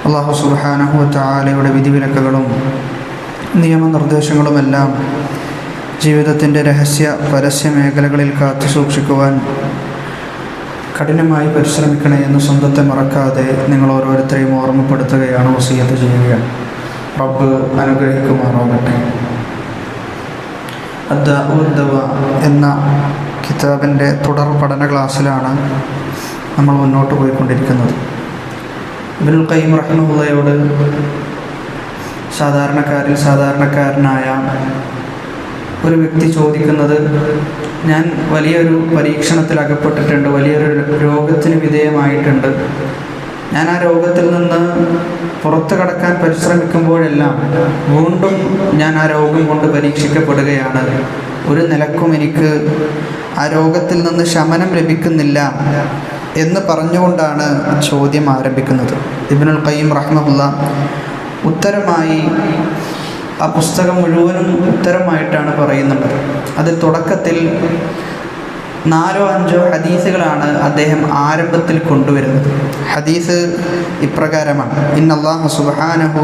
അല്ലാഹു സുബ്ഹാനഹു വ തആലയുടെ വിധിവിലക്കുകളും നിയമനിർദ്ദേശങ്ങളുമെല്ലാം ജീവിതത്തിൻ്റെ രഹസ്യ പരസ്യ മേഖലകളിൽ കാത്തു സൂക്ഷിക്കുവാൻ കഠിനമായി പരിശ്രമിക്കണേ എന്ന് സ്വന്തത്തെ മറക്കാതെ നിങ്ങൾ ഓരോരുത്തരെയും ഓർമ്മപ്പെടുത്തുകയാണ്, വസിയത്ത് ചെയ്യുകയാണ്. റബ്ബ് അനുഗ്രഹിക്കുമാറാകട്ടെ. അദ്ദാഉ വദ്ദവാ എന്ന കിതാബിൻ്റെ തുടർ പഠന ക്ലാസ്സിലാണ് നമ്മൾ മുന്നോട്ട് പോയിക്കൊണ്ടിരിക്കുന്നത്. ഇബ്നുൽ ഖയ്യിം റഹിമഹുള്ളയോട് സാധാരണക്കാരനായ ഒരു വ്യക്തി ചോദിക്കുന്നത്, ഞാൻ വലിയൊരു പരീക്ഷണത്തിൽ അകപ്പെട്ടിട്ടുണ്ട്, വലിയൊരു രോഗത്തിന് വിധേയമായിട്ടുണ്ട്. ഞാൻ ആ രോഗത്തിൽ നിന്ന് പുറത്തു കടക്കാൻ പരിശ്രമിക്കുമ്പോഴെല്ലാം വീണ്ടും ഞാൻ ആ രോഗം കൊണ്ട് പരീക്ഷിക്കപ്പെടുകയാണ്. ഒരു നിലക്കും എനിക്ക് ആ രോഗത്തിൽ നിന്ന് ശമനം ലഭിക്കുന്നില്ല എന്ന് പറഞ്ഞുകൊണ്ടാണ് ചോദ്യം ആരംഭിക്കുന്നത്. ഇബ്നുൽ ഖയ്യിം റഹിമഹുല്ലാ ഉത്തരമായി ആ പുസ്തകം മുഴുവനും ഉത്തരമായിട്ടാണ് പറയുന്നുള്ളത്. അതിൽ തുടക്കത്തിൽ 4-5 ഹദീസുകളാണ് അദ്ദേഹം ആരംഭത്തിൽ കൊണ്ടുവരുന്നത്. ഹദീസ് ഇപ്രകാരമാണ്: ഇന്നല്ലാഹ സുബ്ഹാനഹു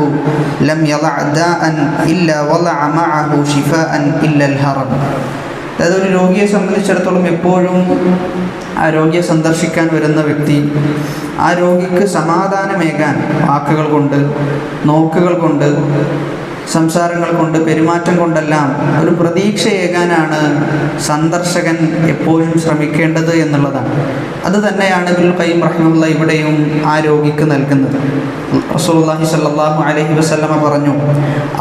ലം യളഅ ദാഅൻ ഇല്ലാ വളഅ മഅഹു ശിഫാഅൻ ഇല്ലൽ ഹറം. അതായത് ഒരു രോഗിയെ സംബന്ധിച്ചിടത്തോളം എപ്പോഴും ആ രോഗിയെ സന്ദർശിക്കാൻ വരുന്ന വ്യക്തി ആ രോഗിക്ക് സമാധാനമേകാൻ വാക്കുകൾ കൊണ്ട്, നോക്കുകൾ കൊണ്ട്, സംസാരങ്ങൾ കൊണ്ട്, പെരുമാറ്റം കൊണ്ടെല്ലാം ഒരു പ്രതീക്ഷയേകാനാണ് സന്ദർശകൻ എപ്പോഴും ശ്രമിക്കേണ്ടത് എന്നുള്ളതാണ്. അത് തന്നെയാണ് ഇബ്നുൽ ഖയ്യിം റഹിമഹുല്ലാ ഇവിടെയും ആ രോഗിക്ക് നൽകുന്നത്. റസൂലുള്ളാഹി സ്വല്ലല്ലാഹു അലൈഹി വസല്ലമ പറഞ്ഞു,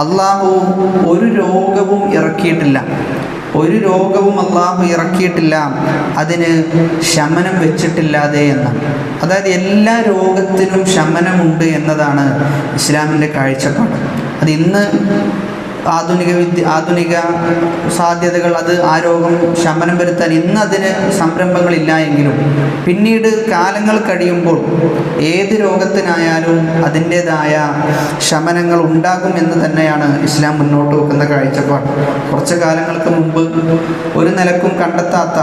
അല്ലാഹു ഒരു രോഗവും ഇറക്കിയിട്ടില്ല, അള്ളാഹു ഇറക്കിയിട്ടില്ല അതിന് ശമനം വെച്ചിട്ടില്ലാതെ എന്നാണ്. അതായത് എല്ലാ രോഗത്തിനും ശമനമുണ്ട് എന്നതാണ് ഇസ്ലാമിൻ്റെ കാഴ്ചപ്പാട്. അത് ഇന്ന് ആധുനിക സാധ്യതകൾ, അത് ആ രോഗം ശമനം വരുത്താൻ ഇന്ന് അതിന് സംരംഭങ്ങളില്ല എങ്കിലും പിന്നീട് കാലങ്ങൾ കഴിയുമ്പോൾ ഏത് രോഗത്തിനായാലും അതിൻ്റേതായ ശമനങ്ങൾ ഉണ്ടാകും എന്ന് തന്നെയാണ് ഇസ്ലാം മുന്നോട്ട് വെക്കുന്ന കാഴ്ചപ്പാട്. കുറച്ച് കാലങ്ങൾക്ക് മുമ്പ് ഒരു നിലക്കും കണ്ടെത്താത്ത,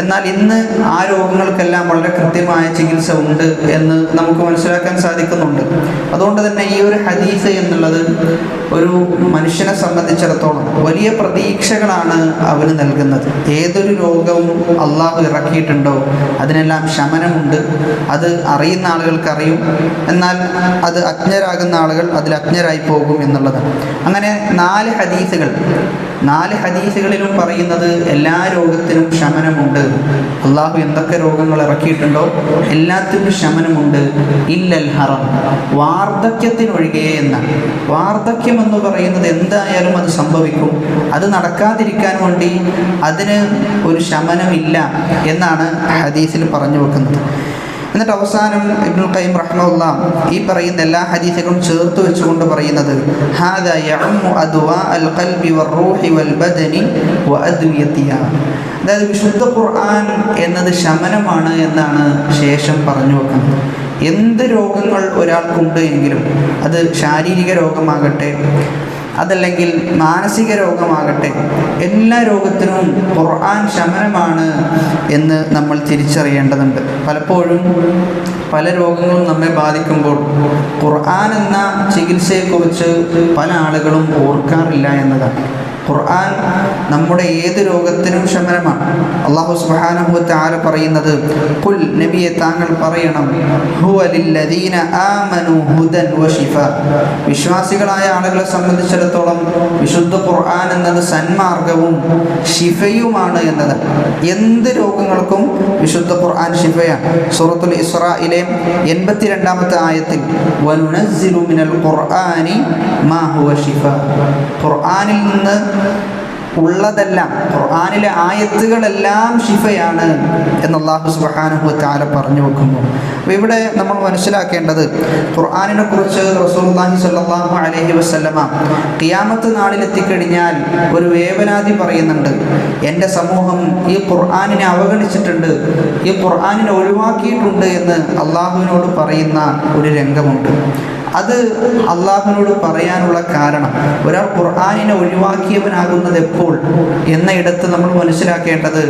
എന്നാൽ ഇന്ന് ആ രോഗങ്ങൾക്കെല്ലാം വളരെ കൃത്യമായ ചികിത്സ ഉണ്ട് എന്ന് നമുക്ക് മനസ്സിലാക്കാൻ സാധിക്കുന്നുണ്ട്. അതുകൊണ്ട് തന്നെ ഈ ഒരു ഹദീസ് എന്നുള്ളത് ഒരു മനുഷ്യനെ സംബന്ധിച്ചിടത്തോളം വലിയ പ്രതീക്ഷകളാണ് അവന് നൽകുന്നത്. ഏതൊരു രോഗവും അള്ളാഹു ഇറക്കിയിട്ടുണ്ടോ അതിനെല്ലാം ശമനമുണ്ട്. അത് അറിയുന്ന ആളുകൾക്ക് അറിയും, എന്നാൽ അത് അജ്ഞരാകുന്ന ആളുകൾ അതിൽ അജ്ഞരായി പോകും എന്നുള്ളതാണ്. അങ്ങനെ 4 ഹദീസുകളിലും പറയുന്നത് എല്ലാ രോഗത്തിനും ശമനമുണ്ട്. അള്ളാഹു എന്തൊക്കെ രോഗങ്ങൾ ഇറക്കിയിട്ടുണ്ടോ എല്ലാത്തിനും ശമനമുണ്ട്, ഇല്ലൽ ഹറം, വാർദ്ധക്യത്തിനൊഴികെ എന്നാണ്. വാർദ്ധക്യം എന്ന് പറയുന്നത് എന്തായാലും അത് സംഭവിക്കും, അത് നടക്കാതിരിക്കാൻ വേണ്ടി അതിന് ഒരു ശമനമില്ല എന്നാണ് ഹദീസിൽ പറഞ്ഞു വെക്കുന്നത്. എന്നിട്ട് അവസാനം ഇബ്നുൽ ഖയ്യിം റഹിമഹുല്ലാ ഈ പറയുന്ന എല്ലാ ഹദീസുകളും ചേർത്ത് വെച്ചുകൊണ്ട് പറയുന്നത്, ഹാദാ യഅമ്മു അദ്വാ അൽ ഖൽബി വർ-റൂഹി വൽ ബദനി വഅദ്വിയതിഹാ. അതായത് വിശുദ്ധ ഖുർആൻ എന്നത് ശമനമാണ് എന്നാണ് ശേഷം പറഞ്ഞു വെക്കുന്നത്. എന്ത് രോഗങ്ങൾ ഒരാൾക്കുണ്ട് എങ്കിലും, അത് ശാരീരിക രോഗമാകട്ടെ അതല്ലെങ്കിൽ മാനസിക രോഗമാകട്ടെ, എല്ലാ രോഗത്തിനും ഖുർആൻ ശമനമാണ് എന്ന് നമ്മൾ തിരിച്ചറിയേണ്ടതുണ്ട്. പലപ്പോഴും പല രോഗങ്ങളും നമ്മെ ബാധിക്കുമ്പോൾ ഖുർആൻ എന്ന ചികിത്സയെക്കുറിച്ച് പല ആളുകളും ഓർക്കാറില്ല എന്നതാണ്. ഖുർആൻ നമ്മുടെ ഏത് രോഗത്തിനും ശമനമാണ്. അല്ലാഹു സുബ്ഹാനഹു വ തആല പറയുന്നത്, ഖുൽ, നബിയെ താങ്കൾ പറയണം, ഹുവ ലില്ലദീന ആമനു ഹുദൻ വ ശിഫാ. വിശ്വാസികളായ ആളുകളെ സംബന്ധിച്ചിടത്തോളം വിശുദ്ധ ഖുർആൻ എന്നത് സന്മാർഗവും ശിഫയുമാണ് എന്നത്. എന്ത് രോഗങ്ങൾക്കും വിശുദ്ധ ഖുർആൻ ശിഫയാണ്. സൂറത്തുൽ ഇസ്രായിലെ 82-ാമത്തെ ആയത്തിൽ, വനുനസ്സിലു മിനൽ ഖുർആനി മാ ഹുവ ശിഫാ. ഖുർആനിൽ നിന്ന് ഉള്ളതെല്ലാം, ഖുർആനിലെ ആയത്തുകളെല്ലാം ശിഫയാണ് എന്ന് അല്ലാഹു സുബ്ഹാനഹു വ തആല പറഞ്ഞു വെക്കുന്നു. അപ്പോൾ ഇവിടെ നമ്മൾ മനസ്സിലാക്കേണ്ടത്, ഖുർആനിനെ കുറിച്ച് റസൂലുള്ളാഹി സ്വല്ലല്ലാഹു അലൈഹി വസല്ലമ ഖിയാമത്ത് നാളിലെത്തിക്കഴിഞ്ഞാൽ ഒരു വേവനാദി പറയുന്നുണ്ട്, എൻ്റെ സമൂഹം ഈ ഖുർആനിനെ അവഗണിച്ചിട്ടുണ്ട്, ഈ ഖുർആനിനെ ഒഴിവാക്കിയിട്ടുണ്ട് എന്ന് അള്ളാഹുവിനോട് പറയുന്ന ഒരു രംഗമുണ്ട്. അത് അള്ളാഹുവിനോട് പറയാനുള്ള കാരണം, ഒരാൾ ഖുർആനിനെ ഒഴിവാക്കിയവനാകുന്നത് എപ്പോൾ എന്ന ഇടത്ത് നമ്മൾ മനസ്സിലാക്കേണ്ടത്,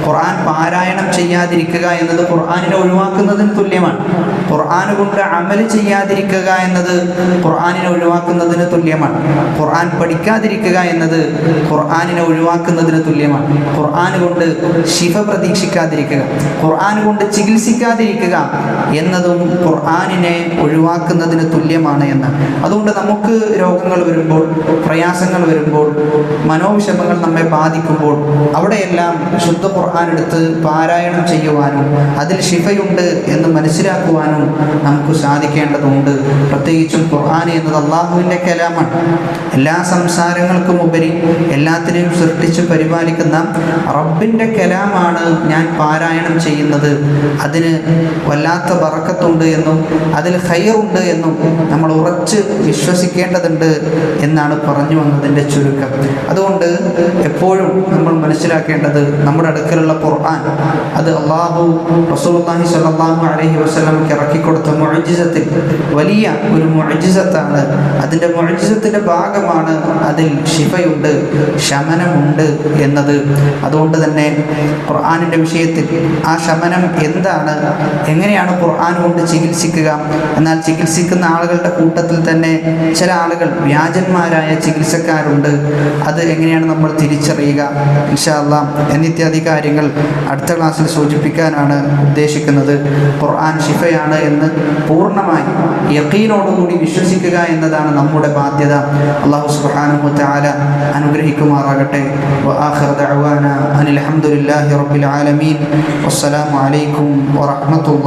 ഖുർആൻ പാരായണം ചെയ്യാതിരിക്കുക എന്നത് ഖുർആനിനെ ഒഴിവാക്കുന്നതിന് തുല്യമാണ്. ഖുർആൻ കൊണ്ട് അമൽ ചെയ്യാതിരിക്കുക എന്നത് ഖുർആനിനെ ഒഴിവാക്കുന്നതിന് തുല്യമാണ്. ഖുർആൻ പഠിക്കാതിരിക്കുക എന്നത് ഖുർആനിനെ ഒഴിവാക്കുന്നതിന് തുല്യമാണ്. ഖുർആൻ കൊണ്ട് ശിഫ പ്രതീക്ഷിക്കാതിരിക്കുക, ഖുർആൻ കൊണ്ട് ചികിത്സിക്കാതിരിക്കുക എന്നതും ഖുർആനിനെ ഒഴിവാക്കുന്നതിന് തുല്യമാണ് എന്ന്. അതുകൊണ്ട് നമുക്ക് രോഗങ്ങൾ വരുമ്പോൾ, പ്രയാസങ്ങൾ വരുമ്പോൾ, മനോവിഷമങ്ങൾ നമ്മെ ബാധിക്കുമ്പോൾ അവിടെയെല്ലാം ശുദ്ധ ഖുർആൻ എടുത്ത് പാരായണം ചെയ്യുവാനും അതിൽ ശിഫയുണ്ട് എന്ന് മനസ്സിലാക്കുവാനും നമുക്ക് സാധിക്കേണ്ടതുണ്ട്. പ്രത്യേകിച്ചും ഖുർആൻ എന്നത് അള്ളാഹുവിൻ്റെ കലാമാണ്. എല്ലാ സംസാരങ്ങൾക്കും ഉപരി എല്ലാത്തിനെയും സൃഷ്ടിച്ച് പരിപാലിക്കുന്ന റബ്ബിൻ്റെ കലാമാണ് ഞാൻ പാരായണം ചെയ്യുന്നത്. അതിന് വല്ലാത്ത ബറക്കത്തുണ്ട് എന്നും അതിൽ ഖൈറുണ്ട് എന്നും നമ്മൾ ഉറച്ച് വിശ്വസിക്കേണ്ടതുണ്ട് എന്നാണ് പറഞ്ഞു വന്നതിൻ്റെ ചുരുക്കം. അതുകൊണ്ട് എപ്പോഴും നമ്മൾ മനസ്സിലാക്കേണ്ടത്, നമ്മുടെ അടുക്കലുള്ള ഖുർആൻ അത് അള്ളാഹു റസൂലുള്ളാഹി സ്വല്ലല്ലാഹു അലൈഹി വസല്ലമക്ക് ഇറക്കിക്കൊടുത്ത മുഅ്ജിസത്തിൽ വലിയ ഒരു മുഅ്ജിസത്താണ്. അതിൻ്റെ മുഅ്ജിസത്തിൻ്റെ ഭാഗമാണ് അതിൽ ശിഫയുണ്ട്, ശമനമുണ്ട് എന്നത്. അതുകൊണ്ട് തന്നെ ഖുർആനിൻ്റെ വിഷയത്തിൽ ആ ശമനം എന്താണ്, എങ്ങനെയാണ് ഖുർആൻ കൊണ്ട് ചികിത്സിക്കുക, എന്നാൽ ചികിത്സിക്കുന്ന ആളുകളുടെ കൂട്ടത്തിൽ തന്നെ ചില ആളുകൾ വ്യാജന്മാരായ ചികിത്സക്കാരുണ്ട്, അത് എങ്ങനെയാണ് നമ്മൾ തിരിച്ചറിയുക ഇൻഷാ അല്ലാഹ് എന്നിത്യാദി കാര്യങ്ങൾ അടുത്ത ക്ലാസ്സിൽ സൂചിപ്പിക്കാനാണ് ഉദ്ദേശിക്കുന്നത്. ഖുർആൻ ശിഫയാണ് എന്ന് പൂർണ്ണമായി യഖീനോടുകൂടി വിശ്വസിക്കുക എന്നതാണ് നമ്മുടെ ബാധ്യത. അല്ലാഹു സുബ്ഹാനഹു വ തആല അനുഗ്രഹിക്കുമാറാകട്ടെ. വആഖിറു ദഅവാനാ അനിൽ ഹംദുലില്ലാഹി റബ്ബിൽ ആലമീൻ. വസ്സലാമു അലൈക്കും വറഹ്മത്തുള്ളാഹി